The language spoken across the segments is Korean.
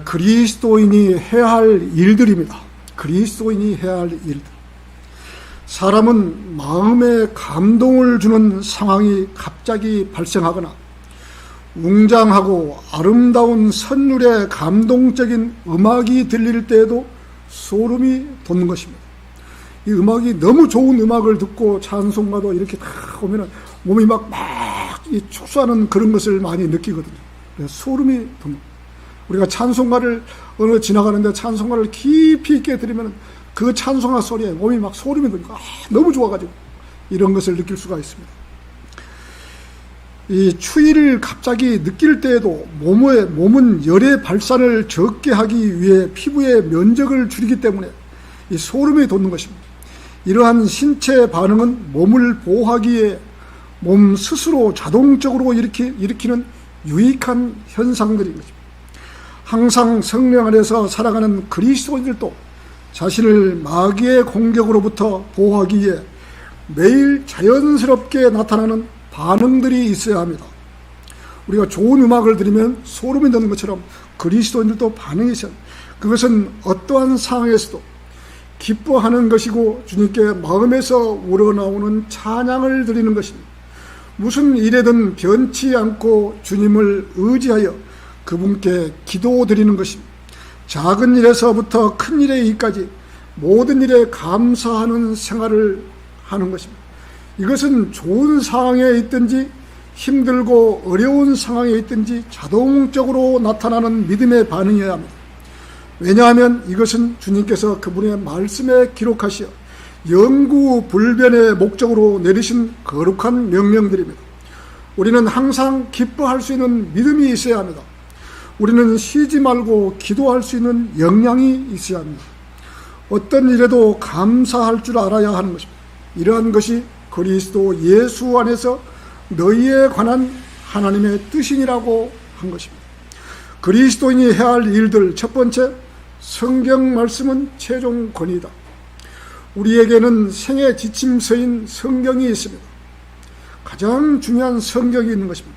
그리스도인이 해야 할 일들입니다. 그리스도인이 해야 할 일들. 사람은 마음에 감동을 주는 상황이 갑자기 발생하거나 웅장하고 아름다운 선율의 감동적인 음악이 들릴 때에도 소름이 돋는 것입니다. 이 음악이 너무 좋은 음악을 듣고 찬송가도 이렇게 딱 오면 몸이 막 축소하는 그런 것을 많이 느끼거든요. 그래서 소름이 돋는. 우리가 찬송가를 어느 지나가는데 찬송가를 깊이 있게 들으면 그 찬송가 소리에 몸이 막 소름이 돋고 너무 좋아가지고 이런 것을 느낄 수가 있습니다. 이 추위를 갑자기 느낄 때에도 몸은 열의 발산을 적게 하기 위해 피부에 면적을 줄이기 때문에 이 소름이 돋는 것입니다. 이러한 신체 반응은 몸을 보호하기 위해 몸 스스로 자동적으로 일으키는 유익한 현상들인 것입니다. 항상 성령 안에서 살아가는 그리스도인들도 자신을 마귀의 공격으로부터 보호하기 위해 매일 자연스럽게 나타나는 반응들이 있어야 합니다. 우리가 좋은 음악을 들으면 소름이 돋는 것처럼 그리스도인들도 반응이 있어야 합니다. 그것은 어떠한 상황에서도 기뻐하는 것이고 주님께 마음에서 우러나오는 찬양을 드리는 것입니다. 무슨 일에든 변치 않고 주님을 의지하여 그분께 기도드리는 것입니다. 작은 일에서부터 큰 일에 이르기까지 모든 일에 감사하는 생활을 하는 것입니다. 이것은 좋은 상황에 있든지 힘들고 어려운 상황에 있든지 자동적으로 나타나는 믿음의 반응이어야 합니다. 왜냐하면 이것은 주님께서 그분의 말씀에 기록하시어 영구불변의 목적으로 내리신 거룩한 명령들입니다. 우리는 항상 기뻐할 수 있는 믿음이 있어야 합니다. 우리는 쉬지 말고 기도할 수 있는 역량이 있어야 합니다. 어떤 일에도 감사할 줄 알아야 하는 것입니다. 이러한 것이 그리스도 예수 안에서 너희에 관한 하나님의 뜻이라고 한 것입니다. 그리스도인이 해야 할 일들, 첫 번째, 성경 말씀은 최종 권위이다. 우리에게는 생애 지침서인 성경이 있습니다. 가장 중요한 성경이 있는 것입니다.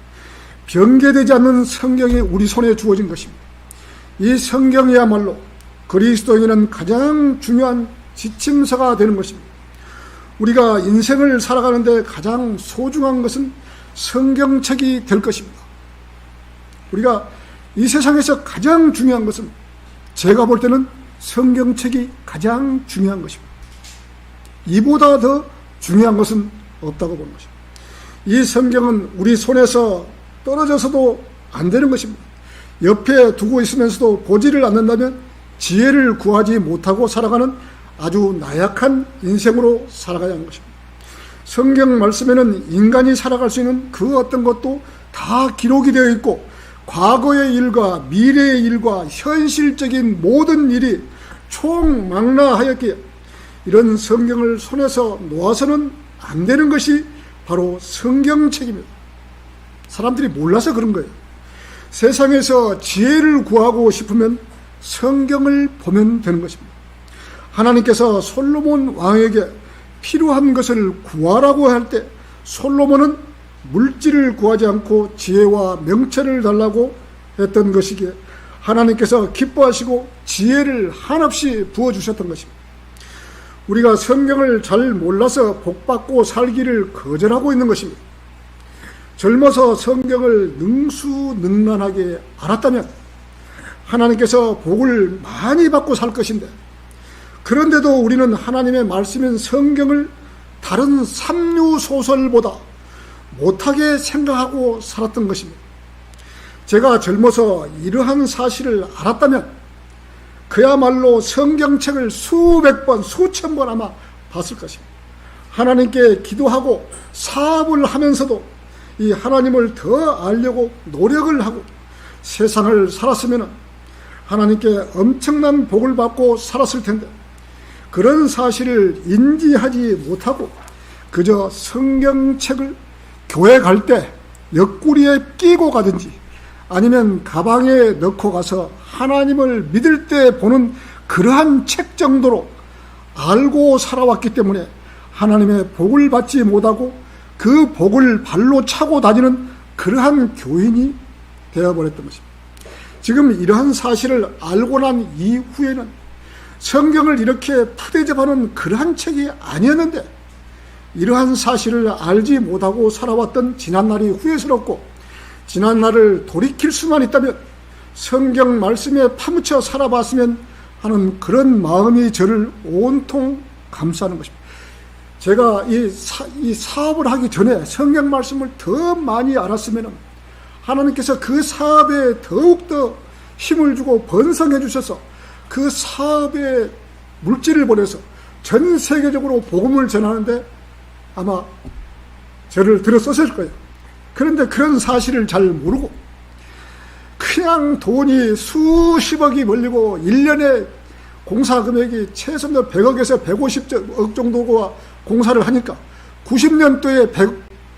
변개되지 않는 성경이 우리 손에 주어진 것입니다. 이 성경이야말로 그리스도인은 가장 중요한 지침서가 되는 것입니다. 우리가 인생을 살아가는데 가장 소중한 것은 성경책이 될 것입니다. 우리가 이 세상에서 가장 중요한 것은 제가 볼 때는 성경책이 가장 중요한 것입니다. 이보다 더 중요한 것은 없다고 보는 것입니다. 이 성경은 우리 손에서 떨어져서도 안 되는 것입니다. 옆에 두고 있으면서도 보지를 않는다면 지혜를 구하지 못하고 살아가는 아주 나약한 인생으로 살아가야 하는 것입니다. 성경 말씀에는 인간이 살아갈 수 있는 그 어떤 것도 다 기록이 되어 있고 과거의 일과 미래의 일과 현실적인 모든 일이 총망라하였기에 이런 성경을 손에서 놓아서는 안 되는 것이 바로 성경책입니다. 사람들이 몰라서 그런 거예요. 세상에서 지혜를 구하고 싶으면 성경을 보면 되는 것입니다. 하나님께서 솔로몬 왕에게 필요한 것을 구하라고 할 때 솔로몬은 물질을 구하지 않고 지혜와 명철을 달라고 했던 것이기에 하나님께서 기뻐하시고 지혜를 한없이 부어주셨던 것입니다. 우리가 성경을 잘 몰라서 복받고 살기를 거절하고 있는 것입니다. 젊어서 성경을 능수능란하게 알았다면 하나님께서 복을 많이 받고 살 것인데, 그런데도 우리는 하나님의 말씀인 성경을 다른 삼류소설보다 못하게 생각하고 살았던 것입니다. 제가 젊어서 이러한 사실을 알았다면 그야말로 성경책을 수백 번, 수천 번 아마 봤을 것입니다. 하나님께 기도하고 사업을 하면서도 이 하나님을 더 알려고 노력을 하고 세상을 살았으면 하나님께 엄청난 복을 받고 살았을 텐데, 그런 사실을 인지하지 못하고 그저 성경책을 교회 갈 때 옆구리에 끼고 가든지 아니면 가방에 넣고 가서 하나님을 믿을 때 보는 그러한 책 정도로 알고 살아왔기 때문에 하나님의 복을 받지 못하고 그 복을 발로 차고 다니는 그러한 교인이 되어버렸던 것입니다. 지금 이러한 사실을 알고 난 이후에는 성경을 이렇게 푸대접하는 그러한 책이 아니었는데, 이러한 사실을 알지 못하고 살아왔던 지난날이 후회스럽고, 지난날을 돌이킬 수만 있다면 성경 말씀에 파묻혀 살아봤으면 하는 그런 마음이 저를 온통 감싸는 것입니다. 제가 이 사업을 하기 전에 성경 말씀을 더 많이 알았으면 하나님께서 그 사업에 더욱더 힘을 주고 번성해 주셔서 그 사업에 물질을 보내서 전 세계적으로 복음을 전하는데 아마 저를 들어섰을 거예요. 그런데 그런 사실을 잘 모르고 그냥 돈이 수십억이 몰리고 1년에 공사 금액이 최소한 100억에서 150억 정도가 공사를 하니까 90년도에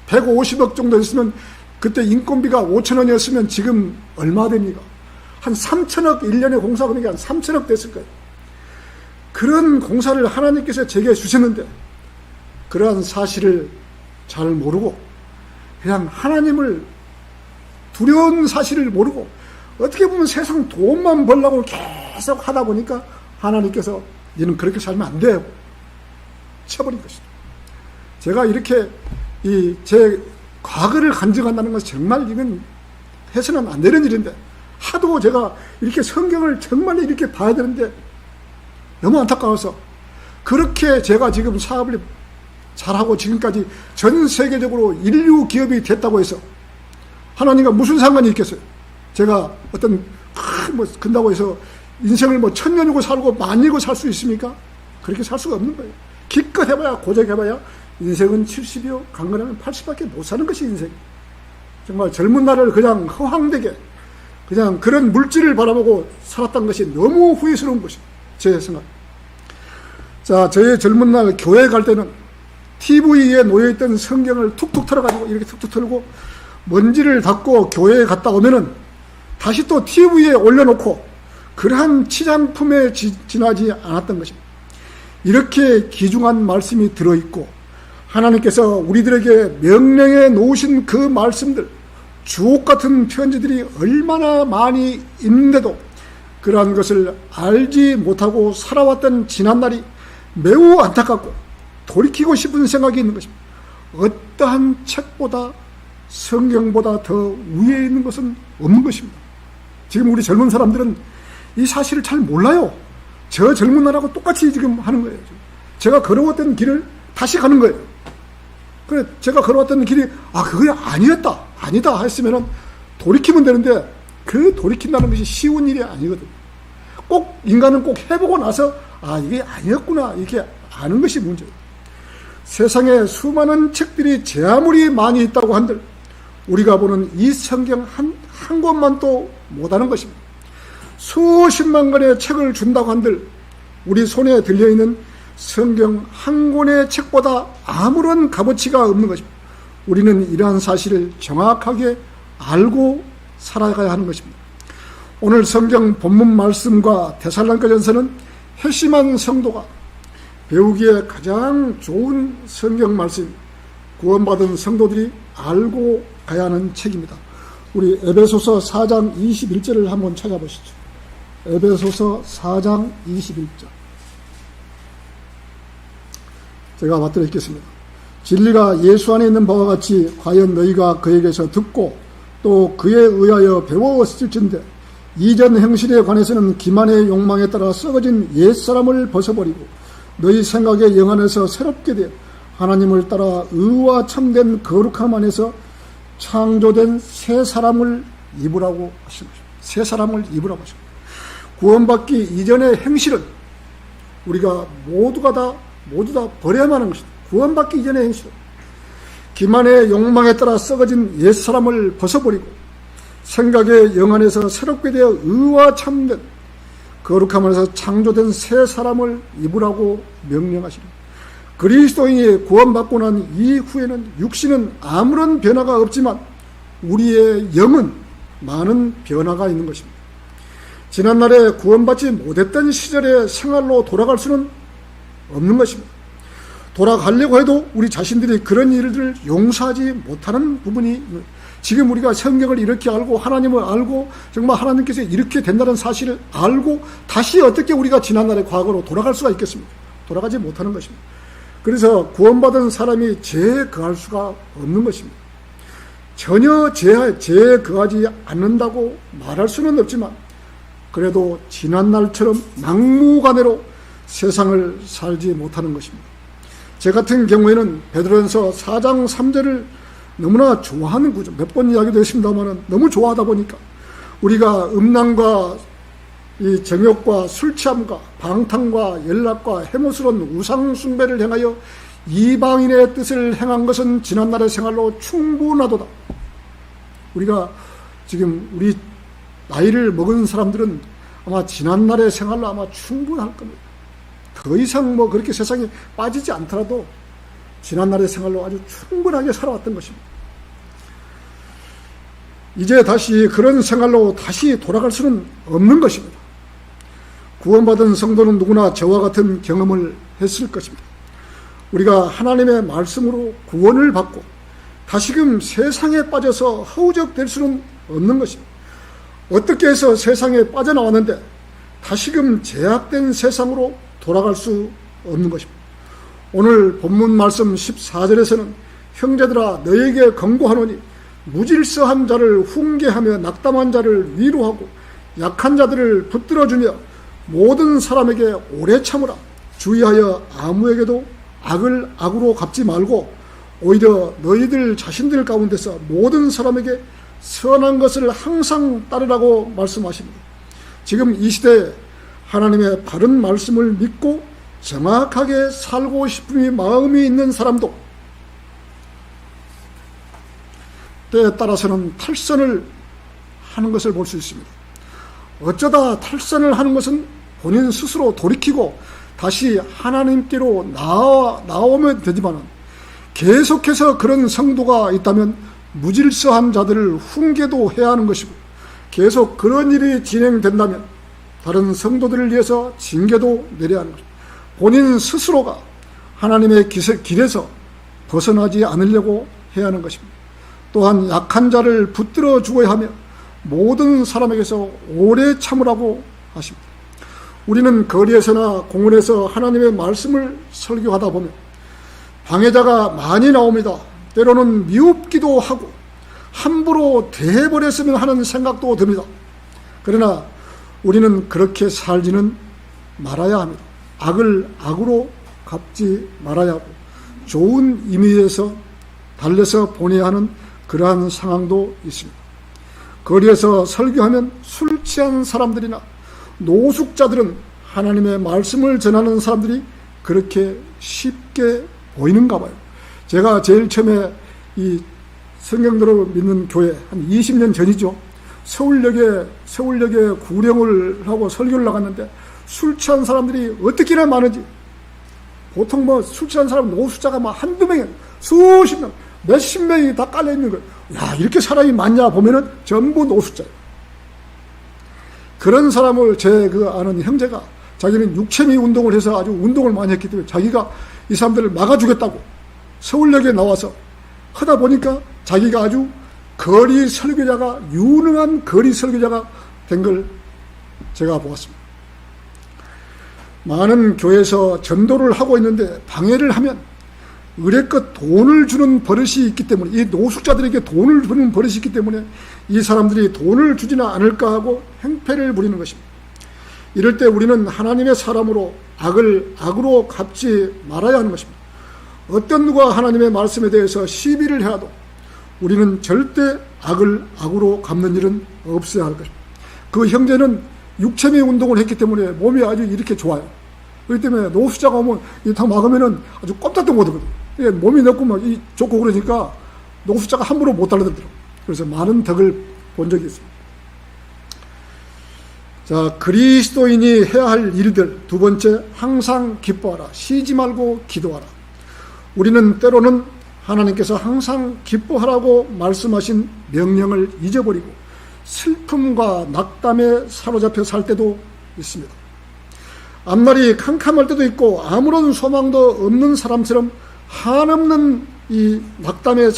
150억 정도 있으면 그때 인건비가 5천원이었으면 지금 얼마 됩니까? 한 3천억, 1년에 공사 금액이 한 3천억 됐을 거예요. 그런 공사를 하나님께서 제게 주셨는데 그러한 사실을 잘 모르고 그냥 하나님을 두려운 사실을 모르고 어떻게 보면 세상 돈만 벌려고 계속 하다 보니까 하나님께서 너는 그렇게 살면 안 돼 쳐버린 것이죠. 제가 이렇게 제 과거를 간증한다는 것은 정말 이건 해서는 안 되는 일인데 하도 제가 이렇게 성경을 정말 이렇게 봐야 되는데 너무 안타까워서 그렇게 제가 지금 사업을 잘하고 지금까지 전 세계적으로 인류 기업이 됐다고 해서 하나님과 무슨 상관이 있겠어요? 제가 어떤 근다고 해서 인생을 1000년이고 살고 만이고 살 수 있습니까? 그렇게 살 수가 없는 거예요. 기껏 해봐야 고생해봐야 인생은 70이요 강건하면 80밖에 못 사는 것이 인생. 정말 젊은 날을 그냥 허황되게 그냥 그런 물질을 바라보고 살았던 것이 너무 후회스러운 것이에요. 제 생각. 자, 저의 젊은 날 교회 갈 때는 TV에 놓여있던 성경을 툭툭 털어가지고 이렇게 툭툭 털고 먼지를 닦고 교회에 갔다 오면은 다시 또 TV에 올려놓고 그러한 치장품에 지나지 않았던 것입니다. 이렇게 귀중한 말씀이 들어있고 하나님께서 우리들에게 명령해 놓으신 그 말씀들, 주옥 같은 편지들이 얼마나 많이 있는데도 그러한 것을 알지 못하고 살아왔던 지난날이 매우 안타깝고 돌이키고 싶은 생각이 있는 것입니다. 어떠한 책보다 성경보다 더 위에 있는 것은 없는 것입니다. 지금 우리 젊은 사람들은 이 사실을 잘 몰라요. 저 젊은 날하고 똑같이 지금 하는 거예요. 제가 걸어왔던 길을 다시 가는 거예요. 그래, 제가 걸어왔던 길이 그게 아니다 했으면은 돌이키면 되는데 그 돌이킨다는 것이 쉬운 일이 아니거든요. 꼭 인간은 꼭 해보고 나서 이게 아니었구나 이렇게 아는 것이 문제예요. 세상에 수많은 책들이 제 아무리 많이 있다고 한들 우리가 보는 이 성경 한 권만 또 못하는 것입니다. 수십만 권의 책을 준다고 한들 우리 손에 들려있는 성경 한 권의 책보다 아무런 값어치가 없는 것입니다. 우리는 이러한 사실을 정확하게 알고 살아가야 하는 것입니다. 오늘 성경 본문 말씀과 데살로니가전서는 회심한 성도가 배우기에 가장 좋은 성경 말씀, 구원받은 성도들이 알고 가야 하는 책입니다. 우리 에베소서 4장 21절을 한번 찾아보시죠. 에베소서 4장 21절. 제가 받들어 읽겠습니다. 진리가 예수 안에 있는 바와 같이 과연 너희가 그에게서 듣고 또 그에 의하여 배워왔을진데 이전 행실에 관해서는 기만의 욕망에 따라 썩어진 옛사람을 벗어버리고 너희 생각의 영 안에서 새롭게 되어 하나님을 따라 의와 참된 거룩함 안에서 창조된 새 사람을 입으라고 하신 것입니다. 새 사람을 입으라고 하신 것입니다. 구원받기 이전의 행실은 우리가 모두 다 버려야만 하는 것입니다. 구원받기 이전의 행실은 기만의 욕망에 따라 썩어진 옛사람을 벗어버리고 생각의 영 안에서 새롭게 되어 의와 참된 거룩함 안에서 창조된 새 사람을 입으라고 명령하십니다. 그리스도인이 구원받고 난 이후에는 육신은 아무런 변화가 없지만 우리의 영은 많은 변화가 있는 것입니다. 지난날에 구원받지 못했던 시절의 생활로 돌아갈 수는 없는 것입니다. 돌아가려고 해도 우리 자신들이 그런 일들을 용서하지 못하는 부분이 지금 우리가 성경을 이렇게 알고 하나님을 알고 정말 하나님께서 이렇게 된다는 사실을 알고 다시 어떻게 우리가 지난날의 과거로 돌아갈 수가 있겠습니까? 돌아가지 못하는 것입니다. 그래서 구원받은 사람이 죄에 거할 수가 없는 것입니다. 전혀 죄에 거하지 않는다고 말할 수는 없지만 그래도 지난날처럼 막무가내로 세상을 살지 못하는 것입니다. 제 같은 경우에는 베드로전서 4장 3절을 너무나 좋아하는 구조, 몇 번 이야기도 했습니다만 너무 좋아하다 보니까 우리가 음란과 이 정욕과 술 취함과 방탕과 연락과 해모스러운 우상 숭배를 행하여 이방인의 뜻을 행한 것은 지난날의 생활로 충분하도다. 우리가 지금 우리 나이를 먹은 사람들은 아마 지난날의 생활로 아마 충분할 겁니다. 더 이상 그렇게 세상에 빠지지 않더라도 지난날의 생활로 아주 충분하게 살아왔던 것입니다. 이제 다시 그런 생활로 다시 돌아갈 수는 없는 것입니다. 구원받은 성도는 누구나 저와 같은 경험을 했을 것입니다. 우리가 하나님의 말씀으로 구원을 받고 다시금 세상에 빠져서 허우적될 수는 없는 것입니다. 어떻게 해서 세상에 빠져나왔는데 다시금 제약된 세상으로 돌아갈 수 없는 것입니다. 오늘 본문 말씀 14절에서는 형제들아 너에게 권고하노니 무질서한 자를 훈계하며 낙담한 자를 위로하고 약한 자들을 붙들어주며 모든 사람에게 오래 참으라. 주의하여 아무에게도 악을 악으로 갚지 말고 오히려 너희들 자신들 가운데서 모든 사람에게 선한 것을 항상 따르라고 말씀하십니다. 지금 이 시대에 하나님의 바른 말씀을 믿고 정확하게 살고 싶은 마음이 있는 사람도 때에 따라서는 탈선을 하는 것을 볼 수 있습니다. 어쩌다 탈선을 하는 것은 본인 스스로 돌이키고 다시 하나님께로 나오면 되지만 계속해서 그런 성도가 있다면 무질서한 자들을 훈계도 해야 하는 것이고 계속 그런 일이 진행된다면 다른 성도들을 위해서 징계도 내려야 하는 것입니다. 본인 스스로가 하나님의 길에서 벗어나지 않으려고 해야 하는 것입니다. 또한 약한 자를 붙들어 주어야 하며 모든 사람에게서 오래 참으라고 하십니다. 우리는 거리에서나 공원에서 하나님의 말씀을 설교하다 보면 방해자가 많이 나옵니다. 때로는 미흡기도 하고 함부로 대해버렸으면 하는 생각도 듭니다. 그러나 우리는 그렇게 살지는 말아야 합니다. 악을 악으로 갚지 말아야 하고 좋은 의미에서 달래서 보내야 하는 그러한 상황도 있습니다. 거리에서 설교하면 술 취한 사람들이나 노숙자들은 하나님의 말씀을 전하는 사람들이 그렇게 쉽게 보이는가 봐요. 제가 제일 처음에 이 성경대로 믿는 교회 한 20년 전이죠. 서울역에 구령을 하고 설교를 나갔는데 술 취한 사람들이 어떻게나 많은지 보통 술 취한 사람 노숙자가 한두 명이 수십 명 몇십 명이 다 깔려있는 거예요. 야, 이렇게 사람이 많냐 보면은 전부 노숙자예요. 그런 사람을 제 아는 형제가 자기는 육체미 운동을 해서 아주 운동을 많이 했기 때문에 자기가 이 사람들을 막아주겠다고 서울역에 나와서 하다 보니까 자기가 아주 거리 설교자가 유능한 거리 설교자가 된 걸 제가 보았습니다. 많은 교회에서 전도를 하고 있는데 방해를 하면 의례껏 돈을 주는 버릇이 있기 때문에 이 노숙자들에게 돈을 주는 버릇이 있기 때문에 이 사람들이 돈을 주지는 않을까 하고 행패를 부리는 것입니다. 이럴 때 우리는 하나님의 사람으로 악을 악으로 갚지 말아야 하는 것입니다. 어떤 누가 하나님의 말씀에 대해서 시비를 해도 우리는 절대 악을 악으로 갚는 일은 없어야 할 것입니다. 그 형제는 육체미 운동을 했기 때문에 몸이 아주 이렇게 좋아요. 그렇기 때문에 노숙자가 오면 다 막으면은 아주 꼼짝도 못 하거든요. 몸이 넓고 좋고 그러니까 노숙자가 함부로 못 달라들더라고요. 그래서 많은 덕을 본 적이 있습니다. 자, 그리스도인이 해야 할 일들 두 번째, 항상 기뻐하라. 쉬지 말고 기도하라. 우리는 때로는 하나님께서 항상 기뻐하라고 말씀하신 명령을 잊어버리고 슬픔과 낙담에 사로잡혀 살 때도 있습니다. 앞날이 캄캄할 때도 있고 아무런 소망도 없는 사람처럼 한없는 이 낙담에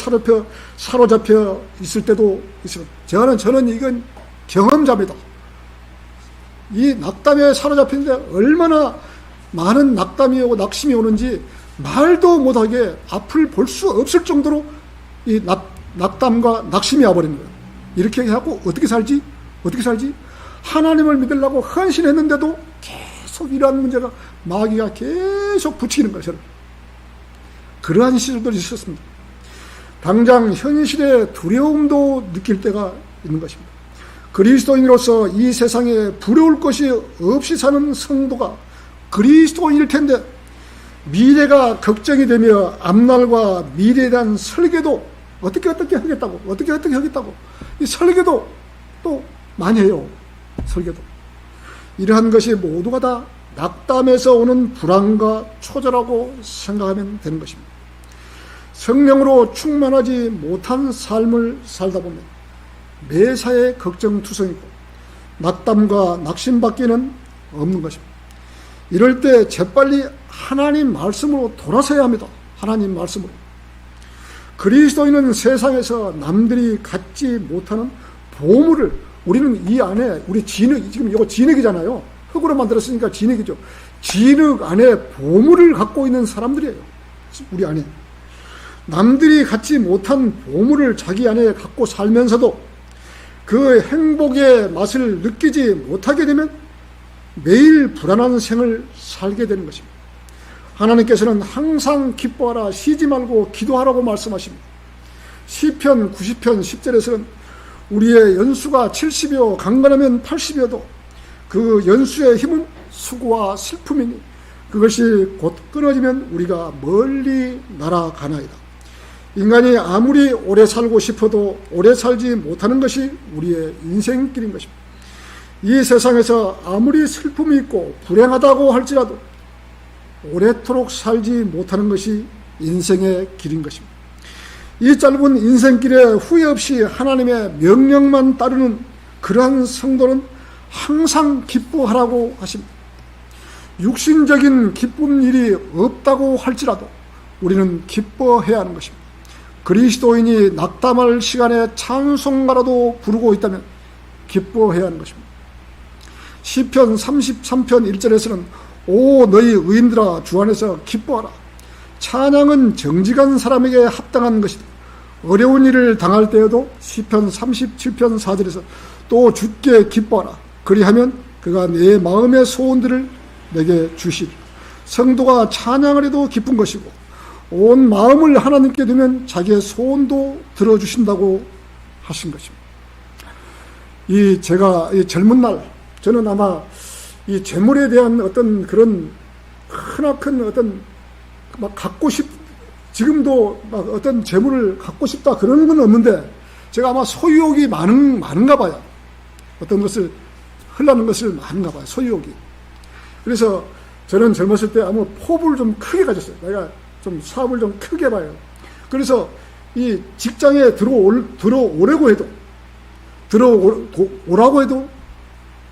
사로잡혀 있을 때도 있습니다. 저는 이건 경험자입니다. 이 낙담에 사로잡히는데 얼마나 많은 낙담이 오고 낙심이 오는지 말도 못하게 앞을 볼 수 없을 정도로 이 낙담과 낙심이 와버리는 거예요. 이렇게 해갖고 어떻게 살지? 하나님을 믿으려고 헌신했는데도 계속 이러한 문제가 마귀가 계속 부추기는 거예요. 저는 그러한 시절들이 있었습니다. 당장 현실의 두려움도 느낄 때가 있는 것입니다. 그리스도인으로서 이 세상에 부러울 것이 없이 사는 성도가 그리스도인일 텐데 미래가 걱정이 되며 앞날과 미래에 대한 설계도 어떻게 하겠다고 이 설계도 또 많이 해요. 설계도. 이러한 것이 모두가 다 낙담에서 오는 불안과 초절하고 생각하면 되는 것입니다. 성령으로 충만하지 못한 삶을 살다 보면 매사에 걱정투성이고 낙담과 낙심밖에는 없는 것입니다. 이럴 때 재빨리 하나님 말씀으로 돌아서야 합니다. 하나님 말씀으로. 그리스도인은 세상에서 남들이 갖지 못하는 보물을 우리는 이 안에 우리 지금 이거 진흙이잖아요. 흙으로 만들었으니까 진흙이죠. 진흙 안에 보물을 갖고 있는 사람들이에요. 우리 안에. 남들이 갖지 못한 보물을 자기 안에 갖고 살면서도 그 행복의 맛을 느끼지 못하게 되면 매일 불안한 생을 살게 되는 것입니다. 하나님께서는 항상 기뻐하라, 쉬지 말고 기도하라고 말씀하십니다. 시편 90편 10절에서는 우리의 연수가 70이요 강건하면 80이어도 그 연수의 힘은 수고와 슬픔이니 그것이 곧 끊어지면 우리가 멀리 날아가나이다. 인간이 아무리 오래 살고 싶어도 오래 살지 못하는 것이 우리의 인생길인 것입니다. 이 세상에서 아무리 슬픔이 있고 불행하다고 할지라도 오래도록 살지 못하는 것이 인생의 길인 것입니다. 이 짧은 인생길에 후회 없이 하나님의 명령만 따르는 그러한 성도는 항상 기뻐하라고 하십니다. 육신적인 기쁜 일이 없다고 할지라도 우리는 기뻐해야 하는 것입니다. 그리스도인이 낙담할 시간에 찬송가라도 부르고 있다면 기뻐해야 하는 것입니다. 시편 33편 1절에서는 오 너희 의인들아 주 안에서 기뻐하라. 찬양은 정직한 사람에게 합당한 것이다. 어려운 일을 당할 때에도 시편 37편 4절에서 또 주께 기뻐하라. 그리하면 그가 내 마음의 소원들을 내게 주시리라. 성도가 찬양을 해도 기쁜 것이고 온 마음을 하나님께 두면 자기의 소원도 들어주신다고 하신 것입니다. 제가 젊은 날 저는 아마 이 재물에 대한 어떤 그런 크나큰 어떤 막 지금도 막 어떤 재물을 갖고 싶다 그런 건 없는데 제가 아마 소유욕이 많은가 봐요. 어떤 것을 흘러는 것을 많은가 봐요. 소유욕이. 그래서 저는 젊었을 때 아마 포부를 좀 크게 가졌어요. 내가 좀 사업을 좀 크게 봐요. 그래서 이 직장에 들어오라고 해도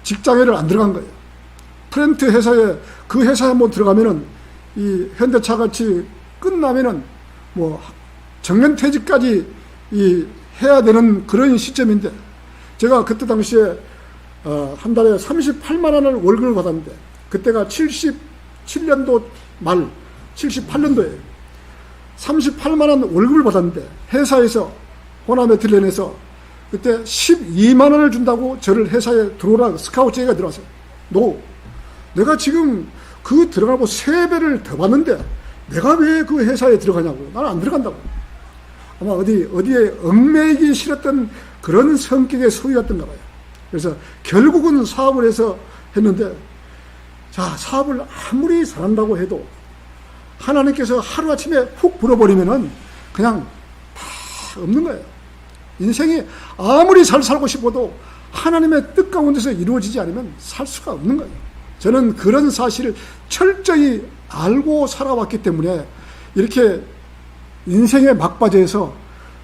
직장에를 안 들어간 거예요. 프렌트 회사에 그 회사에 한번 들어가면은 이 현대차 같이 끝나면은 뭐 정년퇴직까지 해야 되는 그런 시점인데 제가 그때 당시에 한 달에 38만 원을 월급을 받았는데 그때가 77년도 말 78년도에 38만 원 월급을 받았는데 회사에서 호남에 들려내서 그때 12만 원을 준다고 저를 회사에 들어오라 스카우트 제의가 들어왔어요. 내가 지금 그 들어가고 3배를 더 받는데 내가 왜 그 회사에 들어가냐고. 나는 안 들어간다고. 아마 어디에 얽매이기 싫었던 그런 성격의 소유였던가 봐요. 그래서 결국은 사업을 해서 했는데 자, 사업을 아무리 잘한다고 해도 하나님께서 하루아침에 훅 불어버리면은 그냥 다 없는 거예요. 인생이 아무리 잘 살고 싶어도 하나님의 뜻 가운데서 이루어지지 않으면 살 수가 없는 거예요. 저는 그런 사실을 철저히 알고 살아왔기 때문에 이렇게 인생의 막바지에서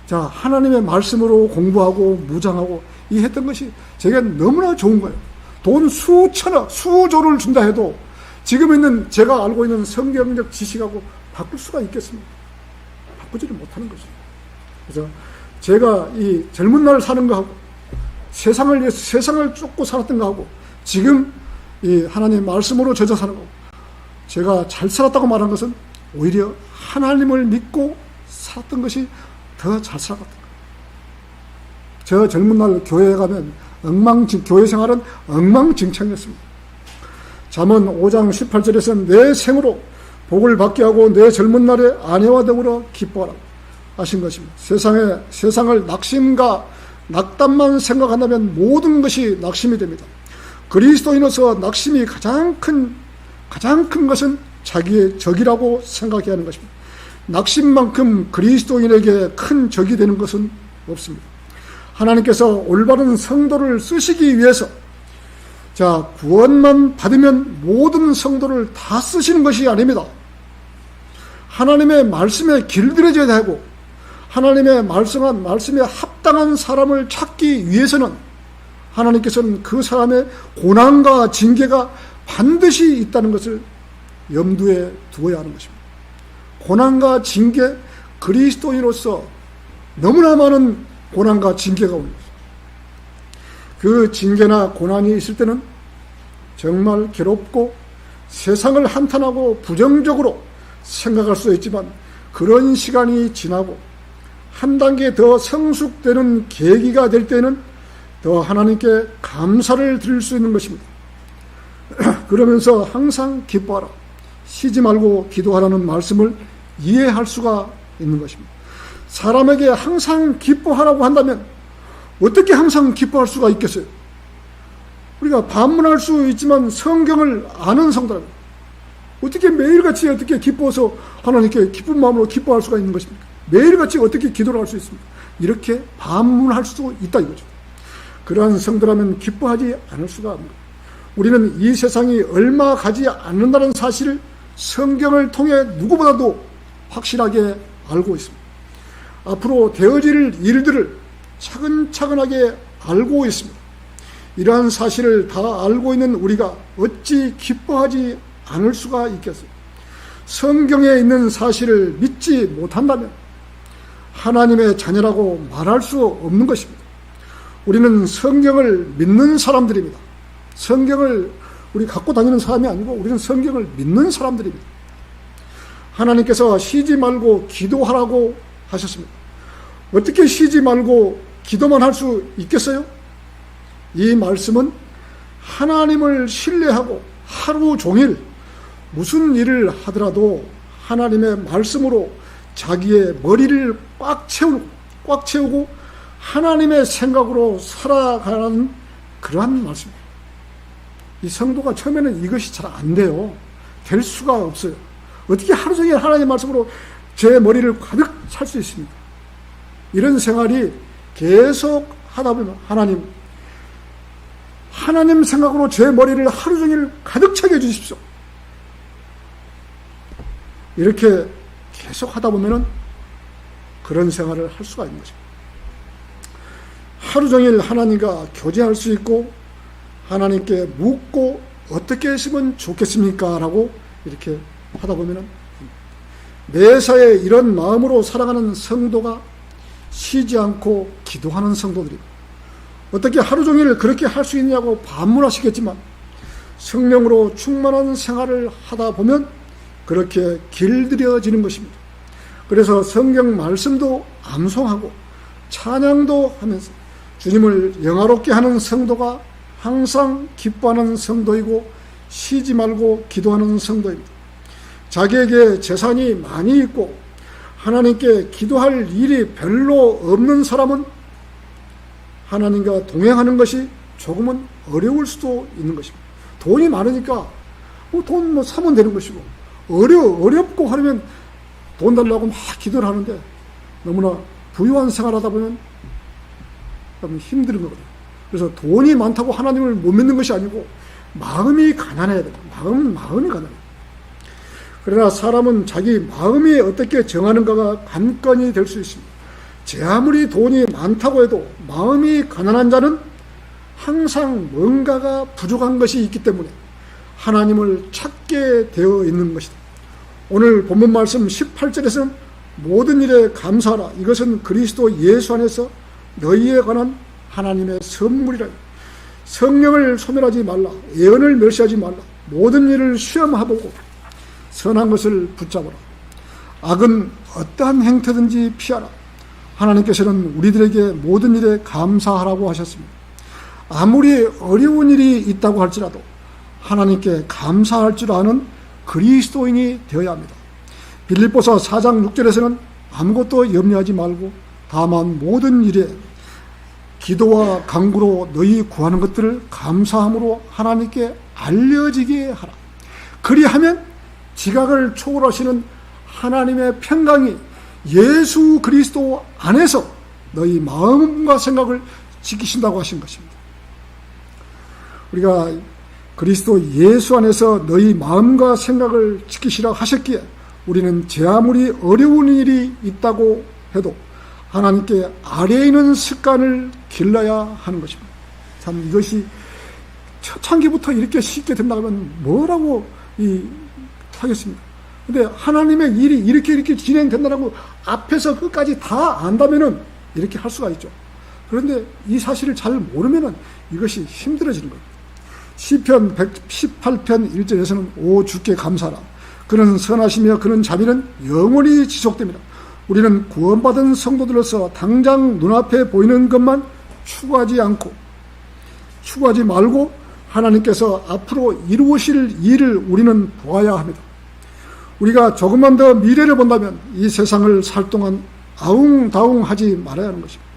자, 하나님의 말씀으로 공부하고 무장하고 이 했던 것이 제게 너무나 좋은 거예요. 돈 수천억, 수조를 준다 해도 지금 있는 제가 알고 있는 성경적 지식하고 바꿀 수가 있겠습니까? 바꾸지를 못하는 거죠. 그래서 제가 이 젊은 날 사는 거하고 세상을 위해서 세상을 쫓고 살았던 거하고 지금 이 하나님 말씀으로 젖어 사는 거고 제가 잘 살았다고 말한 것은 오히려 하나님을 믿고 살았던 것이 더 잘 살았던 거예요. 저 젊은 날 교회에 가면 교회 생활은 엉망진창이었습니다. 잠언 5장 18절에서 내 생으로 복을 받게 하고 내 젊은 날에 아내와 더불어 기뻐하라 하신 것입니다. 세상을 낙심과 낙담만 생각한다면 모든 것이 낙심이 됩니다. 그리스도인으로서 낙심이 가장 큰 것은 자기의 적이라고 생각해야 하는 것입니다. 낙심만큼 그리스도인에게 큰 적이 되는 것은 없습니다. 하나님께서 올바른 성도를 쓰시기 위해서 구원만 받으면 모든 성도를 다 쓰시는 것이 아닙니다. 하나님의 말씀에 길들여져야 되고 하나님의 말씀에 합당한 사람을 찾기 위해서는 하나님께서는 그 사람의 고난과 징계가 반드시 있다는 것을 염두에 두어야 하는 것입니다. 고난과 징계, 그리스도인으로서 너무나 많은 고난과 징계가 오는 것입니다. 그 징계나 고난이 있을 때는 정말 괴롭고 세상을 한탄하고 부정적으로 생각할 수 있지만 그런 시간이 지나고 한 단계 더 성숙되는 계기가 될 때는 더 하나님께 감사를 드릴 수 있는 것입니다. 그러면서 항상 기뻐하라, 쉬지 말고 기도하라는 말씀을 이해할 수가 있는 것입니다. 사람에게 항상 기뻐하라고 한다면 어떻게 항상 기뻐할 수가 있겠어요? 우리가 반문할 수 있지만 성경을 아는 성도라면 어떻게 매일같이 어떻게 기뻐서 하나님께 기쁜 마음으로 기뻐할 수가 있는 것입니까? 매일같이 어떻게 기도를 할 수 있습니까? 이렇게 반문할 수 있다 이거죠. 그러한 성도라면 기뻐하지 않을 수가 없는 거예요. 우리는 이 세상이 얼마 가지 않는다는 사실을 성경을 통해 누구보다도 확실하게 알고 있습니다. 앞으로 되어질 일들을 차근차근하게 알고 있습니다. 이러한 사실을 다 알고 있는 우리가 어찌 기뻐하지 않을 수가 있겠어요? 성경에 있는 사실을 믿지 못한다면 하나님의 자녀라고 말할 수 없는 것입니다. 우리는 성경을 믿는 사람들입니다. 성경을 우리 갖고 다니는 사람이 아니고 우리는 성경을 믿는 사람들입니다. 하나님께서 쉬지 말고 기도하라고 하셨습니다. 어떻게 쉬지 말고 기도만 할 수 있겠어요? 이 말씀은 하나님을 신뢰하고 하루 종일 무슨 일을 하더라도 하나님의 말씀으로 자기의 머리를 꽉 채우고 하나님의 생각으로 살아가는 그러한 말씀입니다. 이 성도가 처음에는 이것이 잘 안 돼요. 될 수가 없어요. 어떻게 하루 종일 하나님의 말씀으로 제 머리를 가득 찰 수 있습니까? 이런 생활이 계속 하다 보면 하나님 생각으로 제 머리를 하루 종일 가득 차게 해주십시오. 이렇게 계속 하다 보면은 그런 생활을 할 수가 있는 것입니다. 하루 종일 하나님과 교제할 수 있고 하나님께 묻고 어떻게 했으면 좋겠습니까? 라고 이렇게 하다 보면은 매사에 이런 마음으로 살아가는 성도가 쉬지 않고 기도하는 성도들입니다. 어떻게 하루 종일 그렇게 할 수 있냐고 반문하시겠지만 성령으로 충만한 생활을 하다 보면 그렇게 길들여지는 것입니다. 그래서 성경 말씀도 암송하고 찬양도 하면서 주님을 영화롭게 하는 성도가 항상 기뻐하는 성도이고 쉬지 말고 기도하는 성도입니다. 자기에게 재산이 많이 있고 하나님께 기도할 일이 별로 없는 사람은 하나님과 동행하는 것이 조금은 어려울 수도 있는 것입니다. 돈이 많으니까 돈 사면 되는 것이고 어렵고 하면 돈 달라고 막 기도를 하는데 너무나 부유한 생활하다 보면 힘든 거거든요. 그래서 돈이 많다고 하나님을 못 믿는 것이 아니고 마음이 가난해야 돼요. 마음이 가난해요. 그러나 사람은 자기 마음이 어떻게 정하는가가 관건이 될 수 있습니다. 제 아무리 돈이 많다고 해도 마음이 가난한 자는 항상 뭔가가 부족한 것이 있기 때문에 하나님을 찾게 되어 있는 것이다. 오늘 본문 말씀 18절에서는 모든 일에 감사하라. 이것은 그리스도 예수 안에서 너희에 관한 하나님의 선물이라. 성령을 소멸하지 말라. 예언을 멸시하지 말라. 모든 일을 시험해보고 선한 것을 붙잡아라. 악은 어떠한 행태든지 피하라. 하나님께서는 우리들에게 모든 일에 감사하라고 하셨습니다. 아무리 어려운 일이 있다고 할지라도 하나님께 감사할 줄 아는 그리스도인이 되어야 합니다. 빌립보서 4장 6절에서는 아무것도 염려하지 말고 다만 모든 일에 기도와 간구로 너희 구하는 것들을 감사함으로 하나님께 알려지게 하라. 그리하면 지각을 초월하시는 하나님의 평강이 예수 그리스도 안에서 너희 마음과 생각을 지키신다고 하신 것입니다. 우리가 그리스도 예수 안에서 너희 마음과 생각을 지키시라 하셨기에 우리는 제 아무리 어려운 일이 있다고 해도 하나님께 아래에 있는 습관을 길러야 하는 것입니다. 참 이것이 초창기부터 이렇게 쉽게 된다고 하면 뭐라고 하겠습니다. 근데 하나님의 일이 이렇게 진행된다고 앞에서 끝까지 다 안다면은 이렇게 할 수가 있죠. 그런데 이 사실을 잘 모르면은 이것이 힘들어지는 거예요. 시편 118편 1절에서는 오 주께 감사하라. 그는 선하시며 그는 자비는 영원히 지속됩니다. 우리는 구원받은 성도들로서 당장 눈앞에 보이는 것만 추구하지 말고 하나님께서 앞으로 이루실 일을 우리는 보아야 합니다. 우리가 조금만 더 미래를 본다면 이 세상을 살 동안 아웅다웅하지 말아야 하는 것입니다.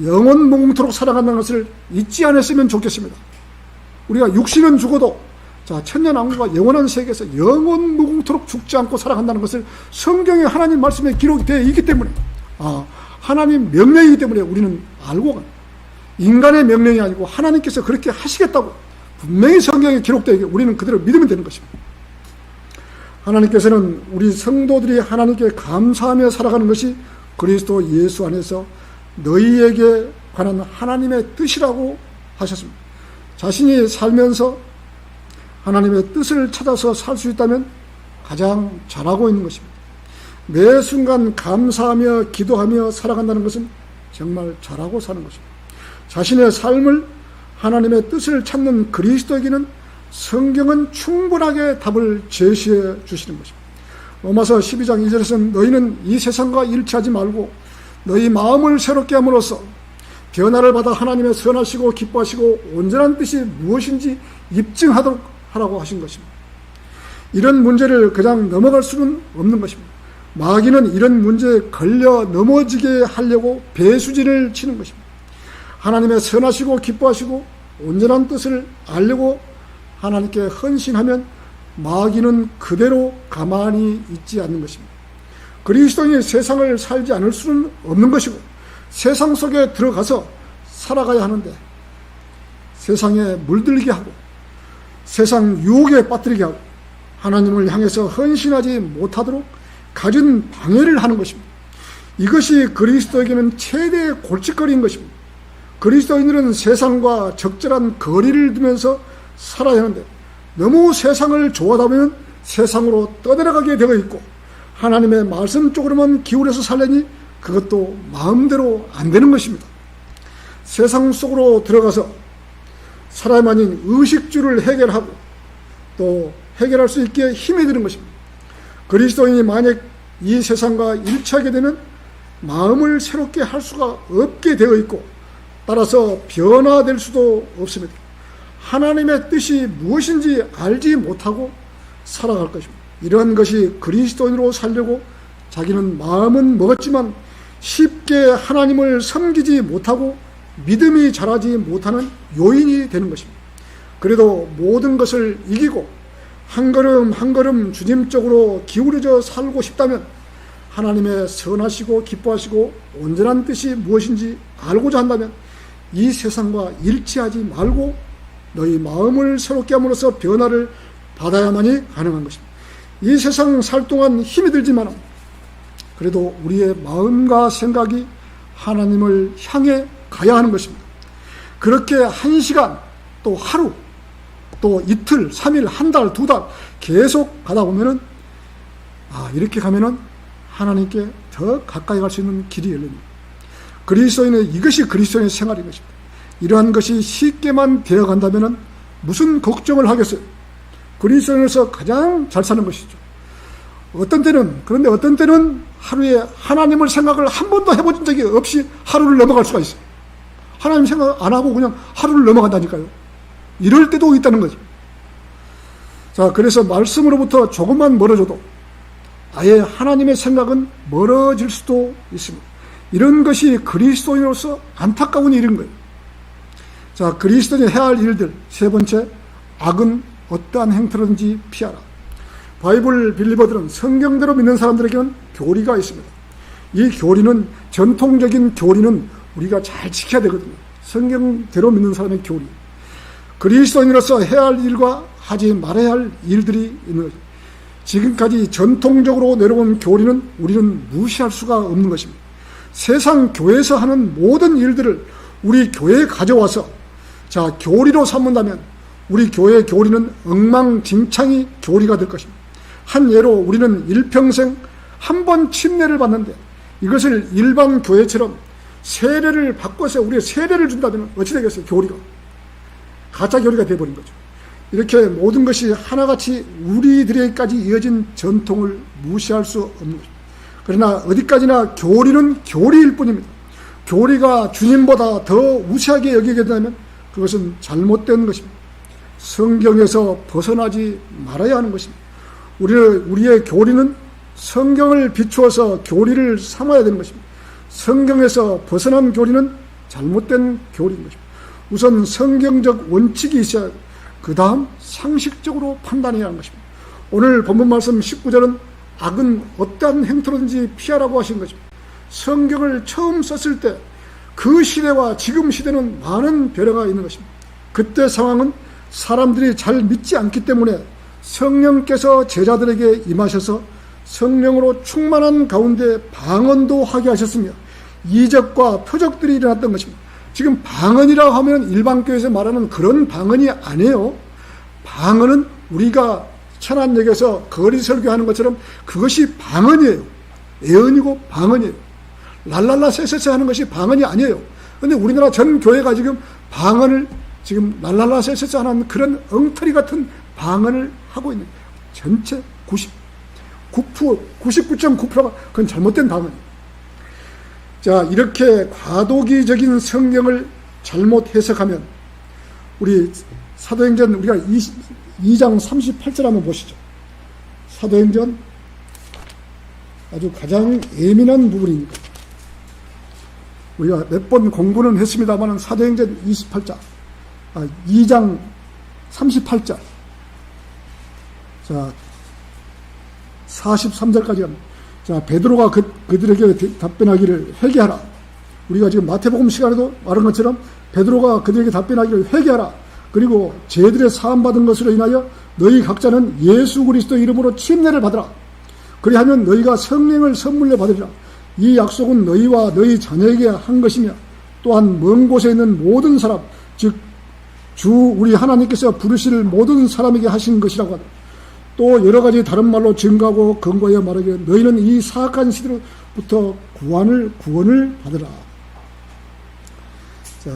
영원 무궁토록 살아간다는 것을 잊지 않았으면 좋겠습니다. 우리가 육신은 죽어도 천년왕국과 영원한 세계에서 영원 무궁토록 죽지 않고 살아간다는 것을 성경에 하나님 말씀에 기록이 되어 있기 때문에 하나님 명령이기 때문에 우리는 알고 간 인간의 명령이 아니고 하나님께서 그렇게 하시겠다고 분명히 성경에 기록되어 있기에 우리는 그대로 믿으면 되는 것입니다. 하나님께서는 우리 성도들이 하나님께 감사하며 살아가는 것이 그리스도 예수 안에서 너희에게 관한 하나님의 뜻이라고 하셨습니다. 자신이 살면서 하나님의 뜻을 찾아서 살 수 있다면 가장 잘하고 있는 것입니다. 매 순간 감사하며 기도하며 살아간다는 것은 정말 잘하고 사는 것입니다. 자신의 삶을 하나님의 뜻을 찾는 그리스도에게는 성경은 충분하게 답을 제시해 주시는 것입니다. 로마서 12장 2절에서는 너희는 이 세상과 일치하지 말고 너희 마음을 새롭게 함으로써 변화를 받아 하나님의 선하시고 기뻐하시고 온전한 뜻이 무엇인지 입증하도록 하라고 하신 것입니다. 이런 문제를 그냥 넘어갈 수는 없는 것입니다. 마귀는 이런 문제에 걸려 넘어지게 하려고 배수진을 치는 것입니다. 하나님의 선하시고 기뻐하시고 온전한 뜻을 알려고 하나님께 헌신하면 마귀는 그대로 가만히 있지 않는 것입니다. 그리스도인이 세상을 살지 않을 수는 없는 것이고 세상 속에 들어가서 살아가야 하는데 세상에 물들게 하고 세상 유혹에 빠뜨리게 하고 하나님을 향해서 헌신하지 못하도록 갖은 방해를 하는 것입니다. 이것이 그리스도에게는 최대의 골칫거리인 것입니다. 그리스도인들은 세상과 적절한 거리를 두면서 살아야 하는데 너무 세상을 좋아하다 보면 세상으로 떠내려가게 되어 있고 하나님의 말씀 쪽으로만 기울여서 살려니 그것도 마음대로 안 되는 것입니다. 세상 속으로 들어가서 사람만인 의식주를 해결하고 또 해결할 수 있게 힘이 드는 것입니다. 그리스도인이 만약 이 세상과 일치하게 되면 마음을 새롭게 할 수가 없게 되어 있고 따라서 변화될 수도 없습니다. 하나님의 뜻이 무엇인지 알지 못하고 살아갈 것입니다. 이러한 것이 그리스도인으로 살려고 자기는 마음은 먹었지만 쉽게 하나님을 섬기지 못하고 믿음이 자라지 못하는 요인이 되는 것입니다. 그래도 모든 것을 이기고 한 걸음 한 걸음 주님 쪽으로 기울여져 살고 싶다면 하나님의 선하시고 기뻐하시고 온전한 뜻이 무엇인지 알고자 한다면 이 세상과 일치하지 말고 너희 마음을 새롭게 함으로써 변화를 받아야만이 가능한 것입니다. 이 세상 살 동안 힘이 들지만 그래도 우리의 마음과 생각이 하나님을 향해 가야 하는 것입니다. 그렇게 한 시간 또 하루 또 이틀, 3일, 한 달, 2달 계속 가다 보면은 이렇게 가면은 하나님께 더 가까이 갈 수 있는 길이 열립니다. 이것이 그리스도인의 생활인 것입니다. 이러한 것이 쉽게만 되어간다면 무슨 걱정을 하겠어요? 그리스도인으로서 가장 잘 사는 것이죠. 그런데 어떤 때는 하루에 하나님을 생각을 한 번도 해본 적이 없이 하루를 넘어갈 수가 있어요. 하나님 생각 안 하고 그냥 하루를 넘어간다니까요. 이럴 때도 있다는 거죠. 자, 그래서 말씀으로부터 조금만 멀어져도 아예 하나님의 생각은 멀어질 수도 있습니다. 이런 것이 그리스도인으로서 안타까운 일인 거예요. 자, 그리스도인이 해야 할 일들. 세 번째, 악은 어떠한 행태든지 피하라. 바이블 빌리버들은 성경대로 믿는 사람들에게는 교리가 있습니다. 이 교리는, 전통적인 교리는 우리가 잘 지켜야 되거든요. 성경대로 믿는 사람의 교리. 그리스도인으로서 해야 할 일과 하지 말아야 할 일들이 있는 거죠. 지금까지 전통적으로 내려온 교리는 우리는 무시할 수가 없는 것입니다. 세상 교회에서 하는 모든 일들을 우리 교회에 가져와서 교리로 삼는다면 우리 교회의 교리는 엉망진창이 교리가 될 것입니다. 한 예로 우리는 일평생 한 번 침례를 받는데 이것을 일반 교회처럼 세례를 바꿔서 우리의 세례를 준다면 어찌 되겠어요? 교리가 가짜 교리가 되어버린 거죠. 이렇게 모든 것이 하나같이 우리들에게까지 이어진 전통을 무시할 수 없는 것입니다. 그러나 어디까지나 교리는 교리일 뿐입니다. 교리가 주님보다 더 우세하게 여기게 된다면 그것은 잘못된 것입니다. 성경에서 벗어나지 말아야 하는 것입니다. 우리의 교리는 성경을 비추어서 교리를 삼아야 되는 것입니다. 성경에서 벗어난 교리는 잘못된 교리인 것입니다. 우선 성경적 원칙이 있어야 하고 그 다음 상식적으로 판단해야 하는 것입니다. 오늘 본문 말씀 19절은 악은 어떠한 행태로든지 피하라고 하신 것입니다. 성경을 처음 썼을 때 그 시대와 지금 시대는 많은 변화가 있는 것입니다. 그때 상황은 사람들이 잘 믿지 않기 때문에 성령께서 제자들에게 임하셔서 성령으로 충만한 가운데 방언도 하게 하셨으며 이적과 표적들이 일어났던 것입니다. 지금 방언이라고 하면 일반 교회에서 말하는 그런 방언이 아니에요. 방언은 우리가 천안역에서 거리 설교하는 것처럼 그것이 방언이에요. 예언이고 방언이에요. 랄랄라 세세세 하는 것이 방언이 아니에요. 그런데 우리나라 전 교회가 지금 방언을 지금 랄랄라 세세세 하는 그런 엉터리 같은 방언을 하고 있는 거예요. 전체 99.9%가 그건 잘못된 방언이에요. 자, 이렇게 과도기적인 성경을 잘못 해석하면 우리 사도행전 우리가 2장 38절 한번 보시죠. 사도행전 아주 가장 예민한 부분이니까 우리가 몇 번 공부는 했습니다만 사도행전 2장 38절 자 43절까지 합니다. 자, 베드로가 그들에게 답변하기를 회개하라. 우리가 지금 마태복음 시간에도 말한 것처럼 베드로가 그들에게 답변하기를 회개하라. 그리고 죄들의 사함받은 것으로 인하여 너희 각자는 예수 그리스도 이름으로 침례를 받으라. 그리하면 너희가 성령을 선물로 받으리라. 이 약속은 너희와 너희 자녀에게 한 것이며 또한 먼 곳에 있는 모든 사람 즉 주 우리 하나님께서 부르실 모든 사람에게 하신 것이라고 하더라. 또 여러 가지 다른 말로 증거하고 근거하여 말하기를 너희는 이 사악한 시대로부터 구원을 받으라. 자,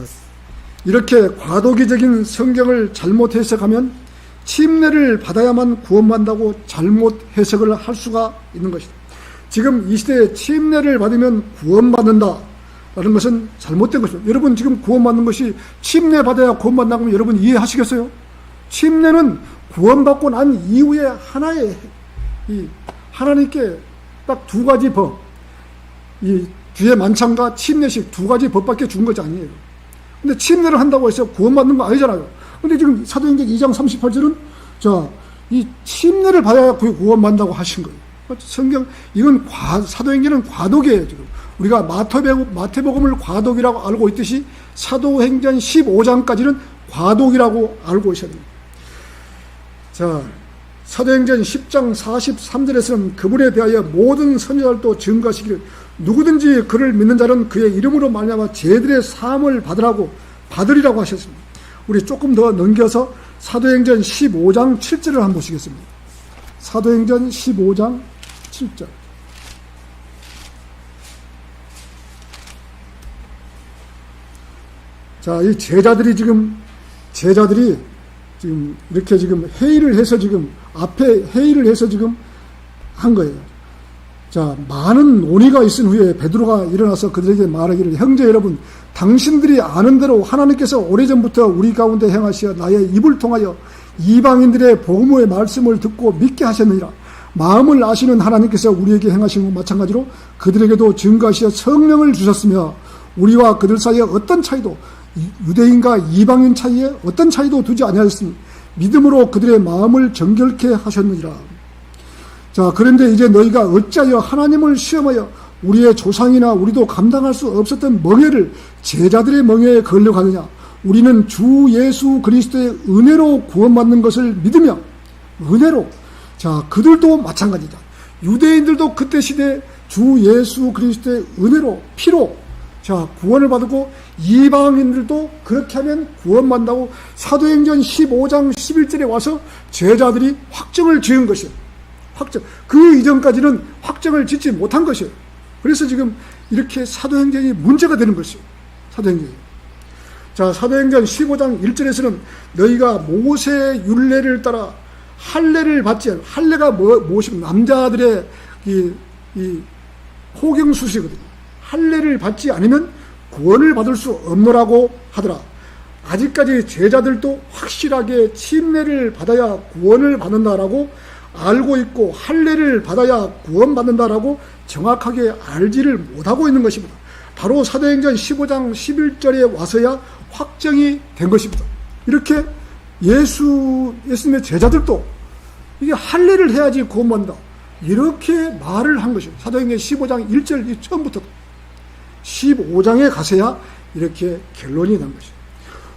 이렇게 과도기적인 성경을 잘못 해석하면 침례를 받아야만 구원받는다고 잘못 해석을 할 수가 있는 것이다. 지금 이 시대에 침례를 받으면 구원받는다라는 것은 잘못된 것입니다. 여러분 지금 구원받는 것이 침례 받아야 구원받는다고 하면 여러분 이해하시겠어요? 침례는 구원받고 난 이후에 하나의 하나님께 딱 두 가지 법, 이 주의 만찬과 침례식 두 가지 법밖에 준 것이 아니에요. 근데 침례를 한다고 해서 구원받는 거 아니잖아요. 근데 지금 사도행전 2장 38절은 이 침례를 받아야 구원받는다고 하신 거예요. 성경 이건 사도행전은 과도기예요. 지금 우리가 마태복음을 과도기라고 알고 있듯이 사도행전 15장까지는 과도기라고 알고 있어야 됩니다. 자, 사도행전 10장 43절에서는 그분에 대하여 모든 선지자들도 증거하시기를 누구든지 그를 믿는 자는 그의 이름으로 말미암아 죄들의 사함을 받으리라고 하셨습니다. 우리 조금 더 넘겨서 사도행전 15장 7절을 한번 보시겠습니다. 사도행전 15장 7절 자, 이 제자들이 지금 이렇게 지금 회의를 해서 지금 한 거예요. 자, 많은 논의가 있은 후에 베드로가 일어나서 그들에게 말하기를, 형제 여러분, 당신들이 아는 대로 하나님께서 오래전부터 우리 가운데 행하시어 나의 입을 통하여 이방인들의 복음의 말씀을 듣고 믿게 하셨느니라. 마음을 아시는 하나님께서 우리에게 행하신 것 마찬가지로 그들에게도 증거하시어 성령을 주셨으며, 우리와 그들 사이에 어떤 차이도, 유대인과 이방인 사이에 어떤 차이도 두지 아니하였으니 믿음으로 그들의 마음을 정결케 하셨느니라. 자, 그런데 이제 너희가 어찌하여 하나님을 시험하여 우리의 조상이나 우리도 감당할 수 없었던 멍에를 제자들의 멍에에 걸려가느냐. 우리는 주 예수 그리스도의 은혜로 구원받는 것을 믿으며, 은혜로. 자, 그들도 마찬가지다. 유대인들도 그때 시대에 주 예수 그리스도의 은혜로, 피로, 자, 구원을 받고, 이방인들도 그렇게 하면 구원받는다고 사도행전 15장 11절에 와서 제자들이 확정을 지은 것이에요. 그 이전까지는 확정을 짓지 못한 것이에요. 그래서 지금 이렇게 사도행전이 문제가 되는 것이에요. 사도행전이. 자, 사도행전 15장 1절에서는 너희가 모세의 율례를 따라 할례를 받지 않은, 할례가 무엇이면 남자들의 이 호경수시거든요. 할례를 받지 않으면 구원을 받을 수 없노라고 하더라. 아직까지 제자들도 확실하게 침례를 받아야 구원을 받는다라고 알고 있고, 할례를 받아야 구원받는다라고 정확하게 알지를 못하고 있는 것입니다. 바로 사도행전 15장 11절에 와서야 확정이 된 것입니다. 이렇게 예수님의 제자들도 이게 할례를 해야지 구원받는다, 이렇게 말을 한 것입니다. 사도행전 15장 1절 처음부터 15장에 가서야 이렇게 결론이 난 것입니다.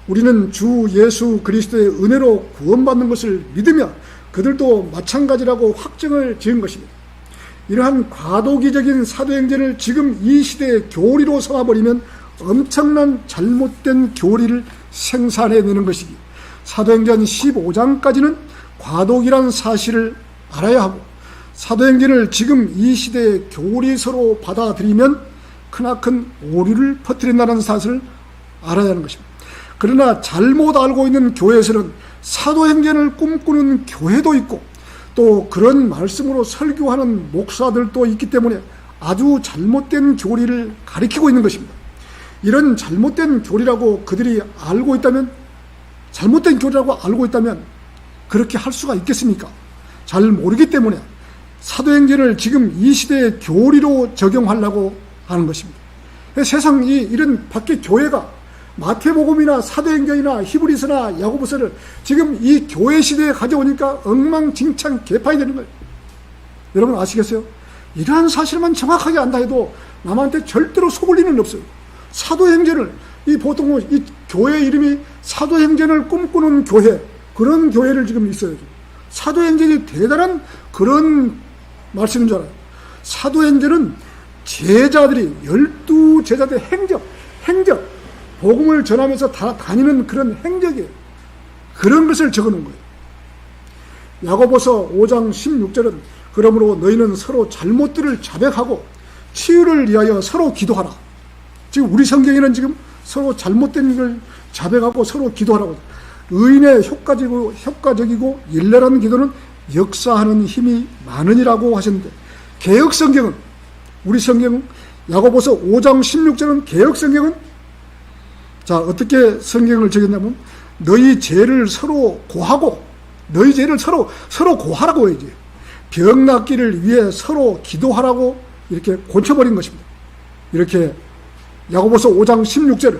우리는 주 예수 그리스도의 은혜로 구원받는 것을 믿으며 그들도 마찬가지라고 확정을 지은 것입니다. 이러한 과도기적인 사도행전을 지금 이 시대의 교리로 삼아버리면 엄청난 잘못된 교리를 생산해내는 것이기, 사도행전 15장까지는 과도기란 사실을 알아야 하고, 사도행전을 지금 이 시대의 교리서로 받아들이면 크나큰 오류를 퍼뜨린다는 사실을 알아야 하는 것입니다. 그러나 잘못 알고 있는 교회에서는 사도행전을 꿈꾸는 교회도 있고, 또 그런 말씀으로 설교하는 목사들도 있기 때문에 아주 잘못된 교리를 가리키고 있는 것입니다. 이런 잘못된 교리라고 그들이 알고 있다면, 잘못된 교리라고 알고 있다면 그렇게 할 수가 있겠습니까? 잘 모르기 때문에 사도행전을 지금 이 시대의 교리로 적용하려고 하는 것입니다. 세상이 이런 밖에 교회가 마태복음이나 사도행전이나 히브리서나 야고보서를 지금 이 교회 시대에 가져오니까 엉망진창 개판이 되는 거예요. 여러분 아시겠어요? 이러한 사실만 정확하게 안다 해도 남한테 절대로 속을 리는 없어요. 사도행전을, 보통 이 교회 이름이 사도행전을 꿈꾸는 교회, 그런 교회를 지금 있어요. 사도행전이 대단한 그런 말씀인 줄 알아요. 사도행전은 제자들이, 12제자들의 행적, 복음을 전하면서 다니는 그런 행적이에요. 그런 것을 적어놓은 거예요. 야고보서 5장 16절은 그러므로 너희는 서로 잘못들을 자백하고 치유를 위하여 서로 기도하라. 지금 우리 성경에는 지금 서로 잘못된 걸 자백하고 서로 기도하라고. 의인의 효과적이고 일렬한 기도는 역사하는 힘이 많으니라고 하셨는데, 개역 성경은, 우리 성경은 야고보서 5장 16절은 개역 성경은 자, 어떻게 성경을 적였냐면, 너희 죄를 서로 고하고, 너희 죄를 서로 고하라고 해야지. 병 낫기를 위해 서로 기도하라고 이렇게 고쳐버린 것입니다. 이렇게 야고보서 5장 16절을.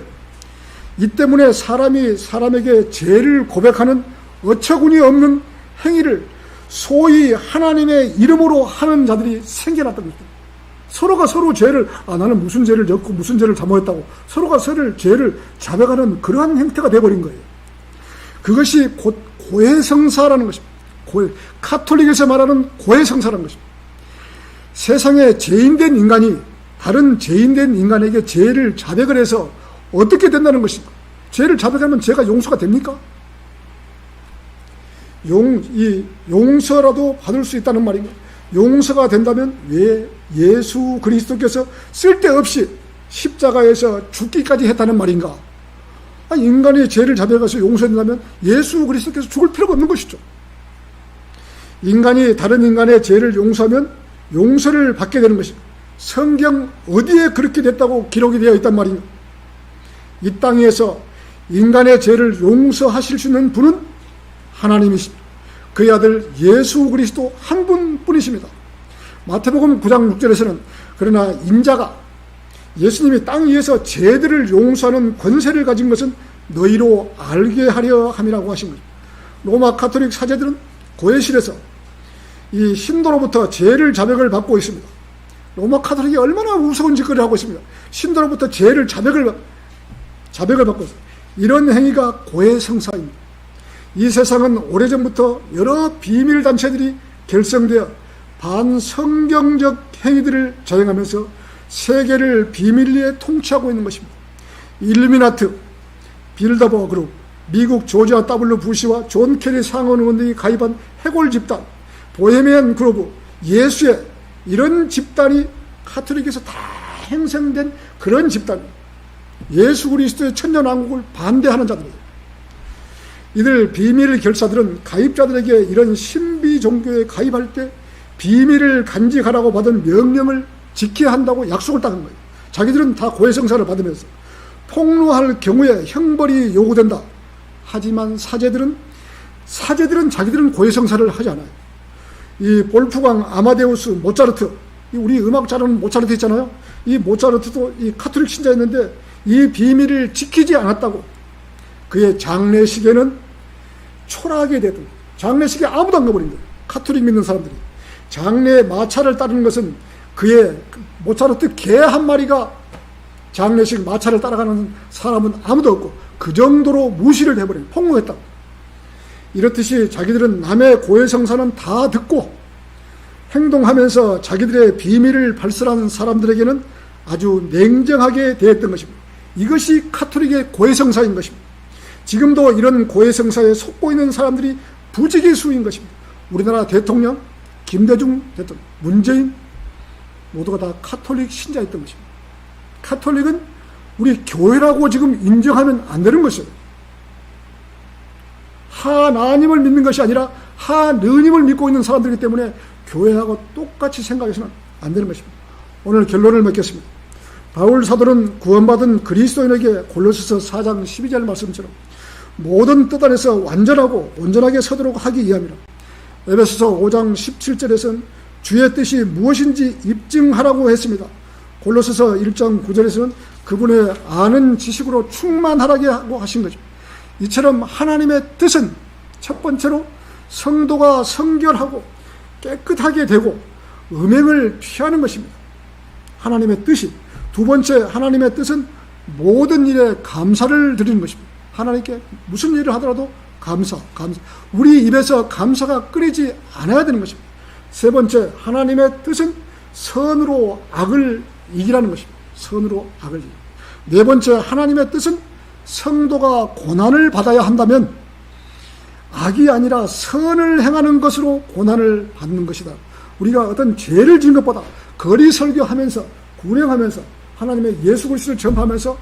이 때문에 사람이 사람에게 죄를 고백하는 어처구니 없는 행위를 소위 하나님의 이름으로 하는 자들이 생겨났던 것입니다. 서로가 서로 죄를, 나는 무슨 죄를 졌고 무슨 죄를 잘못했다고 서로가 서로를 죄를 자백하는 그러한 형태가 되어버린 거예요. 그것이 곧 고해성사라는 것입니다. 카톨릭에서 말하는 고해성사라는 것입니다. 세상에 죄인된 인간이 다른 죄인된 인간에게 죄를 자백을 해서 어떻게 된다는 것입니까? 죄를 자백하면 죄가 용서가 됩니까? 용서라도 받을 수 있다는 말인가? 용서가 된다면 왜 예수 그리스도께서 쓸데없이 십자가에서 죽기까지 했다는 말인가? 인간의 죄를 자백해서 용서된다면 예수 그리스도께서 죽을 필요가 없는 것이죠. 인간이 다른 인간의 죄를 용서하면 용서를 받게 되는 것입니다. 성경 어디에 그렇게 됐다고 기록이 되어 있단 말이냐. 이 땅에서 인간의 죄를 용서하실 수 있는 분은 하나님이십니다. 그의 아들 예수 그리스도 한 분뿐이십니다. 마태복음 9장 6절에서는 그러나 인자가 예수님이 땅 위에서 죄들을 용서하는 권세를 가진 것은 너희로 알게 하려 함이라고 하신 거죠. 로마 가톨릭 사제들은 고해실에서 이 신도로부터 죄를 자백을 받고 있습니다. 로마 가톨릭이 얼마나 무서운 짓거리를 하고 있습니다. 신도로부터 죄를 자백을 받고 있습니다. 이런 행위가 고해성사입니다. 이 세상은 오래전부터 여러 비밀단체들이 결성되어 반성경적 행위들을 자행하면서 세계를 비밀리에 통치하고 있는 것입니다. 일루미나트, 빌더버 그룹, 미국 조지아 W 부시와 존 케리 상원 의원들이 가입한 해골 집단, 보헤미안 그룹, 예수의 이런 집단이 가톨릭에서 다 행성된 그런 집단입니다. 예수 그리스도의 천년왕국을 반대하는 자들이에요. 이들 비밀 결사들은 가입자들에게 이런 신비 종교에 가입할 때 비밀을 간직하라고 받은 명령을 지켜야 한다고 약속을 따는 거예요. 자기들은 다 고해성사를 받으면서 폭로할 경우에 형벌이 요구된다. 하지만 사제들은 자기들은 고해성사를 하지 않아요. 이 볼프강 아마데우스 모차르트, 우리 음악 잘하는 모차르트 있잖아요. 이 모차르트도 이 가톨릭 신자였는데 이 비밀을 지키지 않았다고 그의 장례식에는 초라하게 되던, 장례식에 아무도 안 가버린 거예요. 가톨릭 믿는 사람들이. 장례 마차를 따르는 것은 그의 모차르트 개 한 마리가 장례식 마차를 따라가는 사람은 아무도 없고 그 정도로 무시를 해버려요. 폭로했다고. 이렇듯이 자기들은 남의 고해성사는 다 듣고 행동하면서 자기들의 비밀을 발설하는 사람들에게는 아주 냉정하게 대했던 것입니다. 이것이 가톨릭의 고해성사인 것입니다. 지금도 이런 고해성사에 속고 있는 사람들이 부지기수인 것입니다. 우리나라 대통령, 김대중 대통령, 문재인 모두가 다 가톨릭 신자였던 것입니다. 가톨릭은 우리 교회라고 지금 인정하면 안 되는 것이에요. 하나님을 믿는 것이 아니라 하느님을 믿고 있는 사람들이기 때문에 교회하고 똑같이 생각해서는 안 되는 것입니다. 오늘 결론을 맺겠습니다. 바울 사도는 구원받은 그리스도인에게 골로새서 4장 12절 말씀처럼 모든 뜻 안에서 완전하고 온전하게 서도록 하기 위함이라. 에베소서 5장 17절에서는 주의 뜻이 무엇인지 입증하라고 했습니다. 골로새서 1장 9절에서는 그분의 아는 지식으로 충만하라고 하신 거죠. 이처럼 하나님의 뜻은 첫 번째로 성도가 성결하고 깨끗하게 되고 음행을 피하는 것입니다. 하나님의 뜻이. 두 번째, 하나님의 뜻은 모든 일에 감사를 드리는 것입니다. 하나님께 무슨 일을 하더라도 감사. 우리 입에서 감사가 끊이지 않아야 되는 것입니다. 세 번째, 하나님의 뜻은 선으로 악을 이기라는 것입니다. 선으로 악을 이기라. 네 번째, 하나님의 뜻은 성도가 고난을 받아야 한다면 악이 아니라 선을 행하는 것으로 고난을 받는 것이다. 우리가 어떤 죄를 지은 것보다 거리 설교하면서 구령하면서 하나님의 예수 그리스도를 전파하면서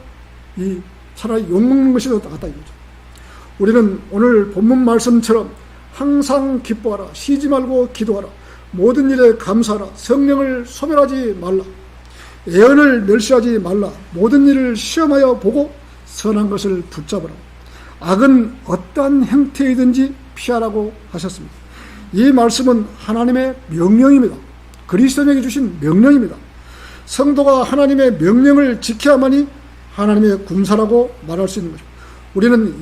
이 차라리 욕먹는 것이 더 낫다 이거죠. 우리는 오늘 본문 말씀처럼 항상 기뻐하라, 쉬지 말고 기도하라, 모든 일에 감사하라, 성령을 소멸하지 말라, 애언을 멸시하지 말라, 모든 일을 시험하여 보고 선한 것을 붙잡으라, 악은 어떠한 형태이든지 피하라고 하셨습니다. 이 말씀은 하나님의 명령입니다. 그리스도인에게 주신 명령입니다. 성도가 하나님의 명령을 지켜야만이 하나님의 군사라고 말할 수 있는 것입니다. 우리는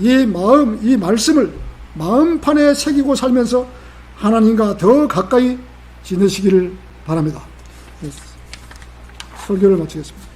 이 말씀을 마음판에 새기고 살면서 하나님과 더 가까이 지내시기를 바랍니다. 설교를 마치겠습니다.